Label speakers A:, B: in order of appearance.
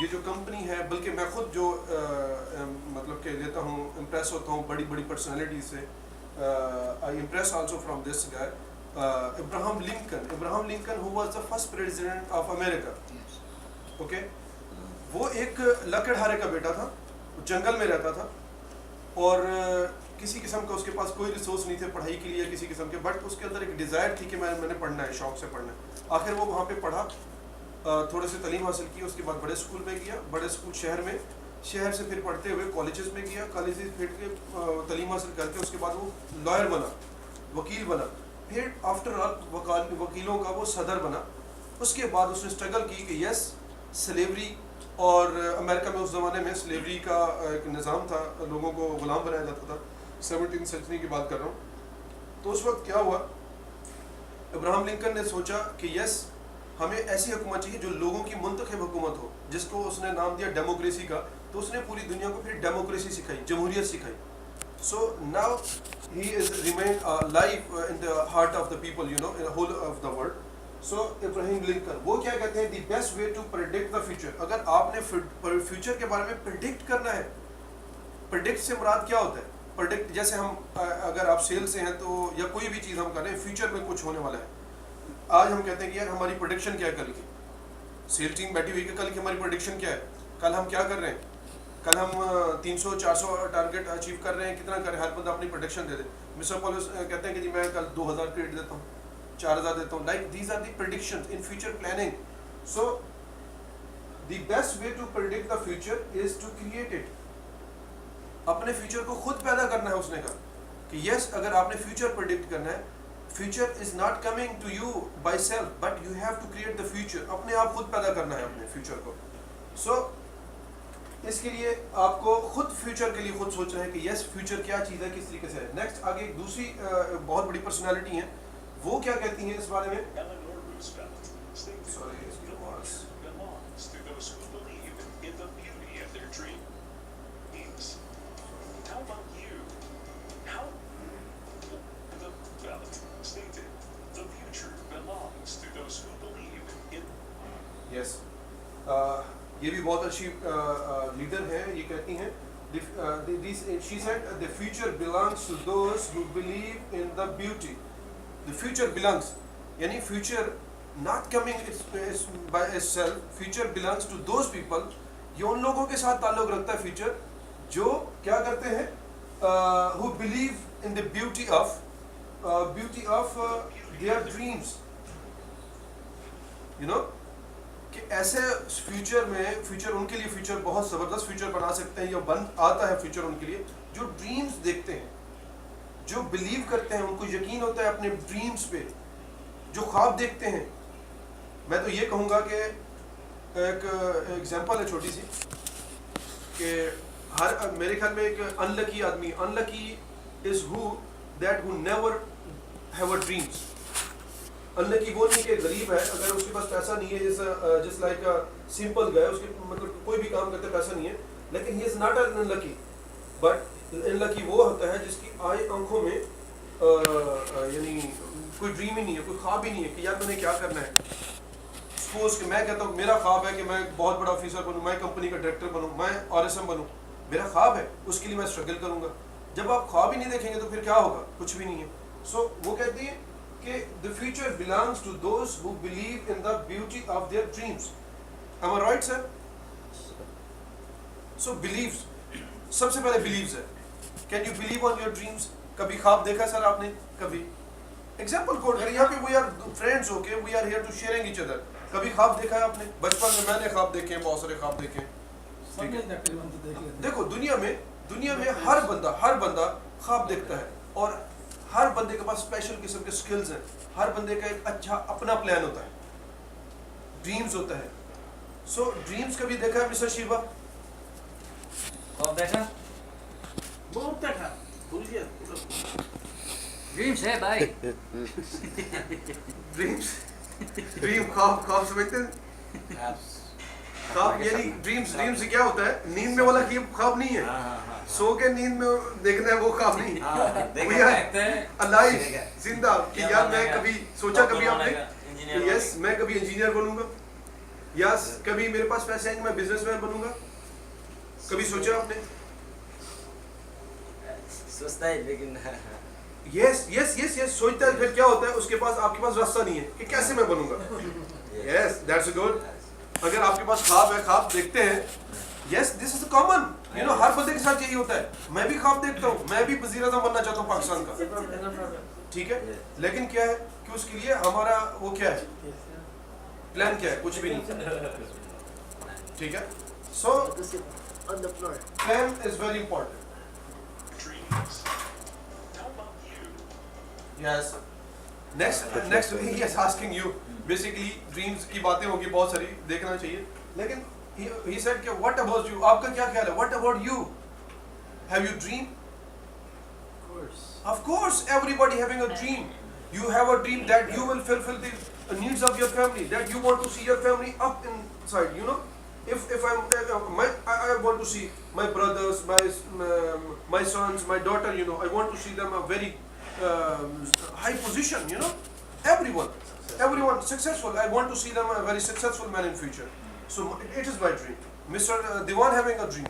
A: ये जो कंपनी है, बल्कि मैं खुद जो मतलब कि लेता हूँ, इम्प्रेस होता हूँ बड़ी बड़ी पर्सनैलिटी से। I impress also from this guy, Abraham Lincoln. Abraham Lincoln, who was the first president of America. Okay, वो एक लकड़हारे का बेटा था, जंगल में रहता था और किसी किस्म का उसके पास कोई रिसोर्स नहीं थे पढ़ाई के लिए किसी किस्म के, बट उसके अंदर एक डिज़ायर थी कि मैंने पढ़ना है, शौक से पढ़ना है। आखिर वो वहाँ पे पढ़ा, थोड़े से तालीम हासिल की, उसके बाद बड़े स्कूल में गया, बड़े स्कूल शहर में, शहर से फिर पढ़ते हुए कॉलेजेस में गया, कॉलेजेस फिर के तालीम हासिल करके उसके बाद वो लॉयर बना, वकील बना, फिर आफ्टर ऑल वकीलों का वो सदर बना। उसके बाद उसने स्ट्रगल की कि यस स्लेवरी, और अमेरिका में उस ज़माने में स्लेवरी का एक निज़ाम था, लोगों को ग़ुलाम बनाया जाता था, 17वीं सेंचुरी की बात कर रहा हूँ। तो उस वक्त क्या हुआ, अब्राहम लिंकन ने सोचा कि यस हमें ऐसी हुकूमत चाहिए जो लोगों की मुंतखब हुकूमत हो, जिसको उसने नाम दिया डेमोक्रेसी का। तो उसने पूरी दुनिया को फिर डेमोक्रेसी सिखाई, जमहूरियत सिखाई। So now he is remain live in the heart of the people, you know, in whole of the world. So Abraham Lincoln वो क्या कहते हैं, the best way to predict the future. अगर आपने फ्यूचर के बारे में प्रेडिक्ट करना है, प्रेडिक्ट से मुराद क्या होता है, प्रेडिक्ट जैसे हम अगर आप सेल से हैं तो, या कोई भी चीज़ हम कर रहे हैं, फ्यूचर में कुछ होने वाला है। आज हम कहते हैं कि यार हमारी प्रेडिक्शन क्या है कल की, सेल टीम बैठी हुई कि कल की हमारी प्रेडिक्शन क्या है, कल हम क्या कर रहे हैं, कल हम 300-400 टारगेट अचीव कर रहे हैं, कितना करें, हर बंदा अपनी प्रेडिक्शन दे दे। मिस्टर पॉलिस कहते हैं कि जी मैं कल 2000 क्रेडिट देता हूँ, 4000 देता हूँ, like these are the predictions in future planning. So the best way to predict the future is to create it. अपने फ्यूचर को खुद पैदा करना है। उसने कहा कि यस अगर आपने फ्यूचर प्रेडिक्ट करना है, future is not coming to you by self, but you have to create the future. अपने आप खुद पैदा करना है अपने फ्यूचर को। सो इसके लिए आपको खुद फ्यूचर के लिए खुद सोचना है कि यस फ्यूचर क्या चीज़ है, किस तरीके से है। नेक्स्ट आगे एक दूसरी बहुत बड़ी पर्सनालिटी है, वो क्या कहती हैं इस बारे में, यस ये भी बहुत अच्छी लीडर है। ये कहती हैं she said the future belongs to those who believe in the beauty. The future belongs, यानी future not coming by itself, future belongs to those people। ये उन लोगों के साथ ताल्लुक रखता है फ्यूचर जो क्या करते हैं, who believe in the beauty of their dreams, you know, कि ऐसे फ्यूचर में, फ्यूचर उनके लिए फ्यूचर बहुत ज़बरदस्त फ्यूचर बना सकते हैं या बन आता है फ्यूचर उनके लिए जो ड्रीम्स देखते हैं, जो बिलीव करते हैं, उनको यकीन होता है अपने ड्रीम्स पे, जो ख्वाब देखते हैं। मैं तो ये कहूँगा कि एक एग्जांपल है छोटी सी, कि हर मेरे ख्याल में एक अनलकी आदमी, unlucky is who that who never have a dreams. Unlucky वो नहीं कि गरीब है, अगर उसके पास पैसा नहीं है, जस्ट लाइक सिंपल गाय, उसके मतलब कोई भी काम करते पैसा नहीं है, लेकिन he is not unlucky. But unlucky वो होता है जिसकी आंखों में यानी कोई ड्रीम ही नहीं है, कोई ख्वाब ही नहीं है कि यार मैंने क्या करना है। सपोज कि मैं कहता हूँ मेरा ख्वाब है कि मैं बहुत बड़ा ऑफिसर बनूँ, मैं कंपनी का डायरेक्टर बनूँ, मैं RSM बनूँ, मेरा ख्वाब है, उसके लिए मैं स्ट्रगल करूँगा। जब आप ख्वाब ही नहीं देखेंगे तो फिर क्या होगा, कुछ भी नहीं है। सो वो कहती है कि the future belongs to those who believe in the beauty of their dreams. Am I right, sir? So beliefs, सबसे पहले beliefs है। Can you believe on your dreams? कभी ख्वाब देखा सर आपने? कभी एग्जाम्पल कोड करें, यहाँ पे we are friends होके we are here to sharing each other। कभी ख्वाब देखा है आपने? बचपन में मैंने ख्वाब देखे हैं, बहुत सारे ख्वाब देखे हैं। देखो दुनिया में हर बंदा ख्वाब देखता है, और हर बंदे के पास स्पेशल किस्म के स्किल्स हैं। हर बंदे का एक अच्छा अपना प्लान होता है, ड्रीम्स होता है। सो ड्रीम्स कभी देखा है मिस्टर शिवा?
B: कौन देखा?
C: बहुत देखा, भूल गया।
B: ड्रीम्स है भाई।
A: ड्रीम ख्वाब समझते हैं? ख्वाब यानी ड्रीम्स से क्या होता है, नींद में वाला ख्वाब नहीं है, सो के नींद में देखना है वो ख्वाब नहीं। अलाइव जिंदा कि यार मैं कभी सोचा कभी आपने यस मैं कभी इंजीनियर बनूंगा, यस कभी मेरे पास पैसे आएंगे मैं बिजनेसमैन बनूंगा, कभी सोचा आपने?
D: सोचता है लेकिन
A: यस यस यस यस सोचता है, फिर क्या होता है उसके पास, आपके पास रास्ता नहीं है कि कैसे मैं बनूंगा। Yes that's good. अगर आपके पास ख्वाब है, ख्वाब देखते हैं, yes this is common, you know हर बंदे के साथ यही होता है। मैं भी ख्वाब देखता हूँ, मैं भी वज़ीर आज़म बनना चाहता हूँ पाकिस्तान का, ठीक है, लेकिन क्या है कि उसके लिए हमारा वो क्या है, प्लान क्या है, कुछ भी नहीं, ठीक है। सो
E: On the floor.
A: Plan is very important. Yes. Next he is asking you basically dreams की बातें होगी बहुत सारी, देखना चाहिए, लेकिन he said कि what about you, आपका क्या ख्याल है, what about you, have you dream? Of course everybody having a dream. You have a dream that you will fulfill the needs of your family, that you want to see your family up inside, you know. If I want to see my brothers, my sons, my daughter, you know, I want to see them a very high position, you know, everyone successful. I want to see them a very successful man in future. So it is my dream. Mr. Diwan having a dream.